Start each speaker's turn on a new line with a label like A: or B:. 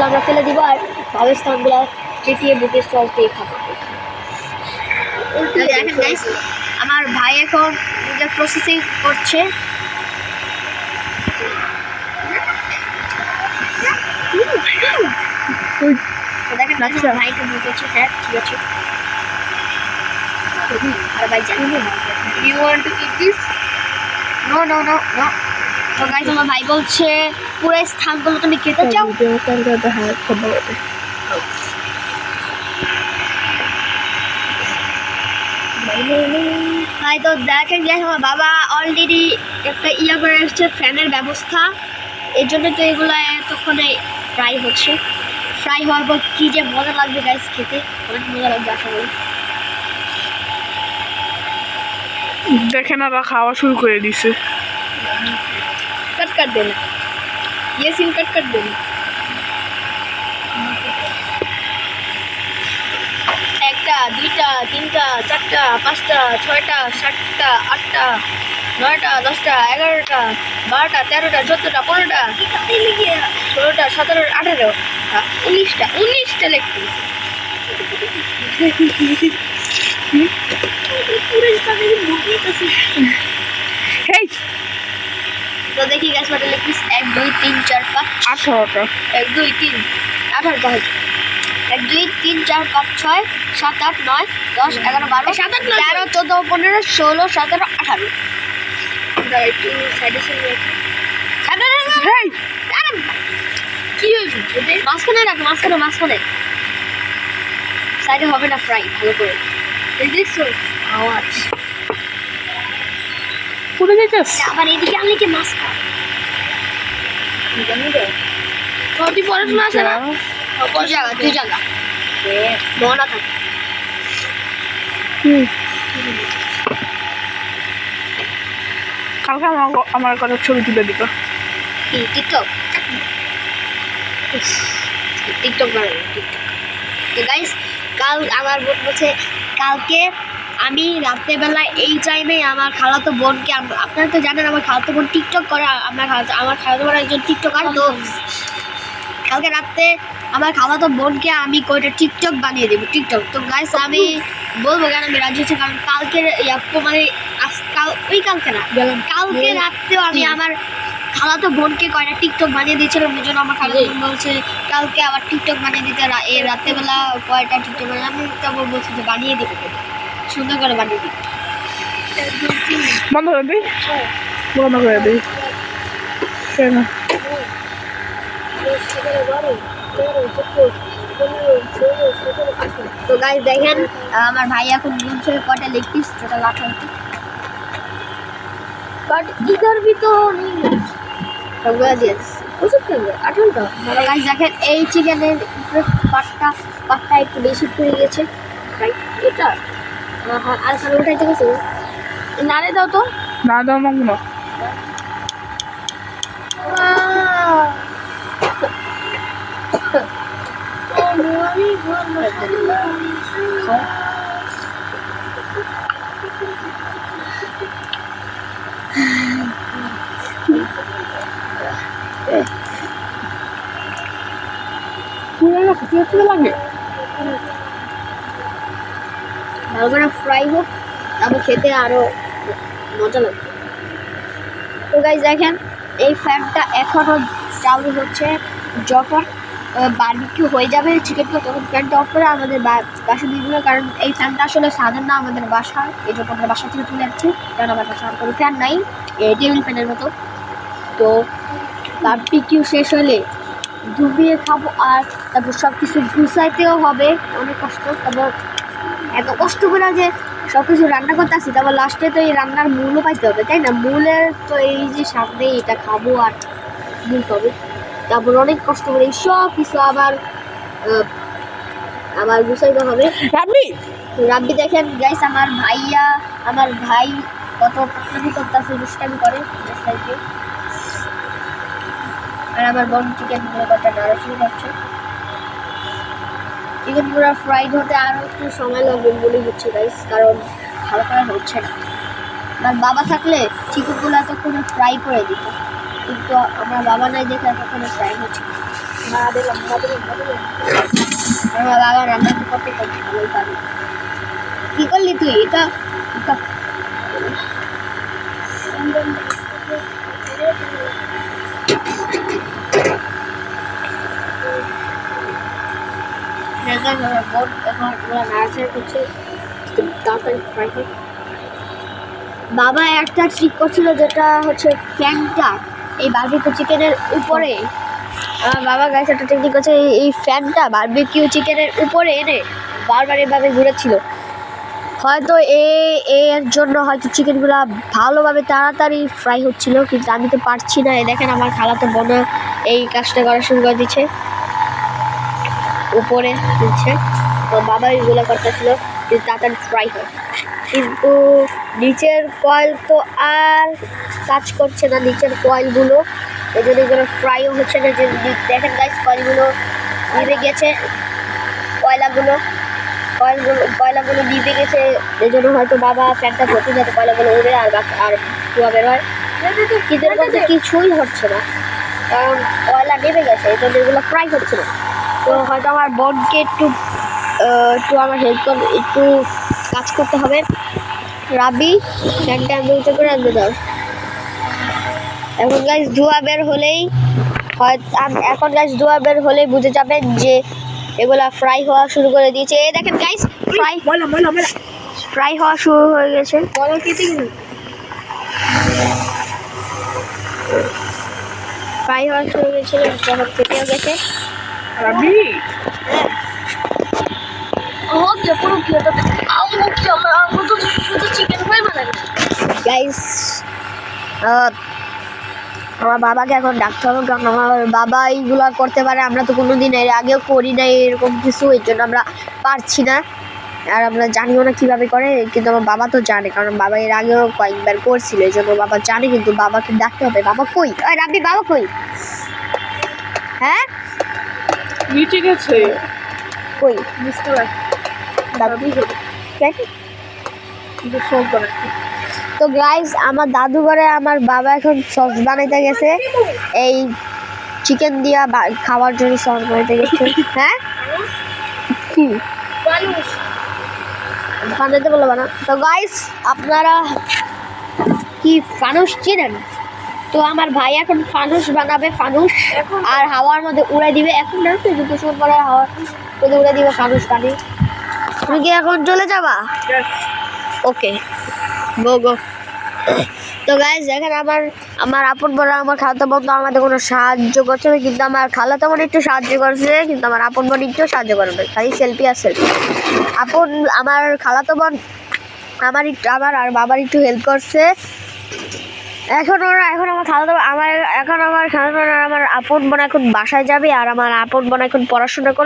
A: আমরা ফেলে দিব আর ভাবের স্থানগুলো চেটিয়ে বুকের সস দিয়ে খাবো। দেখেন গাইস, আমার ভাই এখন নিজের প্রসেসিং করছে। দেখেন ভাইকে বুকেছে। হ্যাঁ ঠিক আছে। আর ভাই জানি you want to eat this? No no no no. তো গাইস আমার ভাই বলছে পুরো স্থানগুলো তুমি খেতে চাও? তাই তো দেখেন যে আমার বাবা অলরেডি একটা ইয়া করে এসছে ফ্যানের ব্যবস্থা, এর জন্য তো এগুলো এতক্ষণে ফ্রাই হচ্ছে। ফ্রাই হওয়ার পর কী যে মজা লাগবে গাইস, খেতে অনেক মজা লাগবে আশা করি।
B: দেখেন ওরা খাওয়া শুরু করে দিছে।
A: कट कर देना, ये सीन कट कर देना। একটা দুইটা তিনটা চারটা পাঁচটা ছয়টা সাতটা আটটা নয়টা দশটা 11টা 12টা 13টা 14টা 15টা 16টা 17টা 18টা 19টা লেগ পিস। তো দেখি গ্যাস বাটার লেগ পিস 1 2 3 4 5
B: 18টা
A: 1 2 3 18টা 1 2 3 4 5 6 7 8 9 10 11 12 13 14 15 16 17 18 একটু সাইডে সাইডে কি হয়েছে মাঝখানে রাখ, মাঝখানে সাইডে হবে না ফ্রাই ভালো করে। দেখছো আওয়াজ
B: পুরো যাইতেছ?
A: আবার এদিকে আনলে কি মাছ খায় তুই পড়াশোনা আছে না? তুই জায়গা মনা থাকে।
B: কালকে আমার কথা ছবি তুলে দিব।
A: কি টিকটক বানাবো টিকটক। তো গাইস কাল আমার বোন বলছে কালকে আমি রাত্রেবেলা এই টাইমে আমার খালাতো বোনকে, আপনারা তো জানেন আমার খালাতো বোন টিকটক করে, আমার খালাতো বোন একজন টিকটকার। তো কালকে রাত্রে আমার খালাতো বোনকে আমি কয়টা টিকটক বানিয়ে দেবো টিকটক। তো গাইস আমি বলবো কেন আমি রাজি হচ্ছি, কারণ কালকে মানে ওই কালকে না কালকে রাত্রেও আমি আমার খালাতো বোনকে কয়টা টিকটক বানিয়ে দিয়েছিলাম। ওই জন্য আমার খালাতো বোন বলছে কালকে আবার টিকটক বানিয়ে দিতে, এই রাত্রেবেলা কয়টা টিকটক বানিয়ে, আমি তখন বলছি যে বানিয়ে দেবো, সুন্দর করে বানিয়ে দিই।
B: বন্ধ করে দিই, বন্ধ করে দিই কেন?
A: তো গাইস দেখেন আমার ভাই এখন বলছে কয়টা লেগ পিস, টোটাল 18টা, বাট इधर भी तो नहीं है तो गाइस हो सकते हैं 18টা। মানে গাইস দেখেন এই চিকেনের পাটটা একটু বেশি পড়ে গেছে রাইট, এটা আর সামনে উঠাইতে গেছে নারে দাও তো,
B: না দাও না কোনো লাগে
A: ভালো করে ফ্রাই হোক, তারপর খেতে আরো মজা লাগবে। তো গাইস দেখেন এই ফ্যানটা এখনো চালু হচ্ছে, যখন বারবিকিউ হয়ে যাবে চিকেনটা তখন ফ্যানটা অফ করে আমাদের বাসা দিয়ে দিল, কারণ এই ফ্যানটা আসলে সাধারণ না আমাদের বাসার, এই জন্য আমরা বাসা থেকে তুলে আসছি, কারণ আমার বাসার কোনো ফ্যান নাই টেবিল ফ্যানের মতো। তো বারবিকিউ শেষ হলে ডুবিয়ে খাবো, আর তারপর সব কিছু গুছাইতেও হবে, অনেক কষ্ট। তারপর এত কষ্ট করে যে সব কিছু রান্না করতে আসি, তারপর লাস্টে তো এই রান্নার মূল্য পাইতে হবে, তাই না? মূলের তো এই যে সামনে এটা খাবো আর মূল পাবো, তারপর অনেক কষ্ট করে এই সব কিছু আবার গুছাইতে হবে। রাব্বি দেখেন গাইস আমার ভাই কত পাকনামি করতেছে, দুষ্টামি করে, আর আমার বোন চিকেন কটা নাড়াচাড়ি করছে। চিকেন পুরো ফ্রাইড হতে আরও একটু সময় লাগবে বলেই হচ্ছে গাইস, কারণ ভালো করে হচ্ছে না। আমার বাবা থাকলে চিকেনগুলো এতক্ষণে ফ্রাই করে দিত, কিন্তু আমার বাবা নাই দেখে এতক্ষণে ফ্রাই হচ্ছে। আমার বাবা রান্না করতে করতে ভালোই পারে। কি করলি তুই এটা? বাবা একটা ট্রিক করছিল যেটা হচ্ছে ফ্যানটা এই বারবিকিউ চিকেনের উপরে আমার বাবা গাইছে একটা টেকনিক হচ্ছে এই ফ্যানটা বারবিকিউ চিকেনের উপরে এনে বারবার এভাবে ঘুরেছিল। হয়তো এর জন্য হয়তো চিকেনগুলো ভালোভাবে তাড়াতাড়ি ফ্রাই হচ্ছিল, কিন্তু আমি তো পারছি না। দেখেন আমার খালাতো বোন এই কাজটা করা শুরু করে দিচ্ছে, উপরে দিচ্ছে। তো বাবা এইগুলো করতেছিল কিন্তু তাড়াতাড়ি ফ্রাই হয়, কিন্তু নিচের কয়েল তো আর কাজ করছে না, নিচের কয়েলগুলো এই জন্য এগুলো ফ্রাইও হচ্ছে না। যে দেখেন গাইস কয়েলগুলো নিভে গেছে, কয়লাগুলো নিভে গেছে, এই জন্য হয়তো বাবা ফ্যানটা ধরতে যাতে কয়লাগুলো উড়ে আর ধোঁয়া বের হয়। কিন্তু মধ্যে কিছুই হচ্ছে না, কারণ কয়লা নেমে গেছে, এই জন্য এগুলো ফ্রাই হচ্ছে না। তো হয়তো আমার বোনকে একটু আমার হেল্প একটু কাজ করতে হবে। রাবি ফ্যানটা আমি উঁচু করে আনতে দাও। এখন গাইস ধোঁয়া বের হলেই বুঝে যাবেন যে এগুলা ফ্রাই হওয়া শুরু করে দিয়েছে। এই দেখেন গাইস ফ্রাই হওয়া শুরু হয়ে গেছে। ফ্রাই হওয়া শুরু হয়ে গেছে, যখন কেটেও গেছে। গাইস আমার বাবাকে এখন ডাকতে হবে, কারণ আমার বাবা এইগুলা করতে পারে, আমরা তো কোনোদিন এর আগেও করি না এরকম কিছু, এর জন্য আমরা পারছি না আর আমরা জানিও না কীভাবে করে। কিন্তু আমার বাবা তো জানে, কারণ বাবা এর আগেও কয়েকবার করছিল, এই জন্য বাবা জানে। কিন্তু বাবাকে ডাকতে হবে। বাবা কই? রাব্বি বাবা কই? হ্যাঁ
B: নিচে গেছে।
A: কই? তো গাইস আমার দাদু ঘরে আমার বাবা এখন সস বানাইতে গেছে, এই চিকেন দিয়া খাওয়ার জন্য সস বানাইতে গেছে। হ্যাঁ কি বানাইতে বলবো না। তো গাইস আপনারা কি ফানুস চিনেন? তো আমার ভাই এখন ফানুস বানাবে, ফানুস আর হাওয়ার মধ্যে উড়ে দিবে। এখন না তো দুটো সময় পরে হাওয়ার মধ্যে উড়ে দিবে ফানুস পানি। তুমি কি এখন চলে যাবা? ওকে গো। তো গাইস দেখেন আমার আপন বোন আমার খালাতো বোন তো আমাদের কোনো সাহায্য করছে না, কিন্তু আমার খালাতো বোন একটু সাহায্য করছে, কিন্তু আমার আপন বোন একটু সাহায্য করে না, খালি সেলফি আর সেলফি। আমার খালাতো বোন আমার আর বাবার একটু হেল্প করছে। এখন আমার খালাতো আমার আপন বোন এখন বাসায় যাবে, আর আমার আপন বোন এখন পড়াশোনা করবে।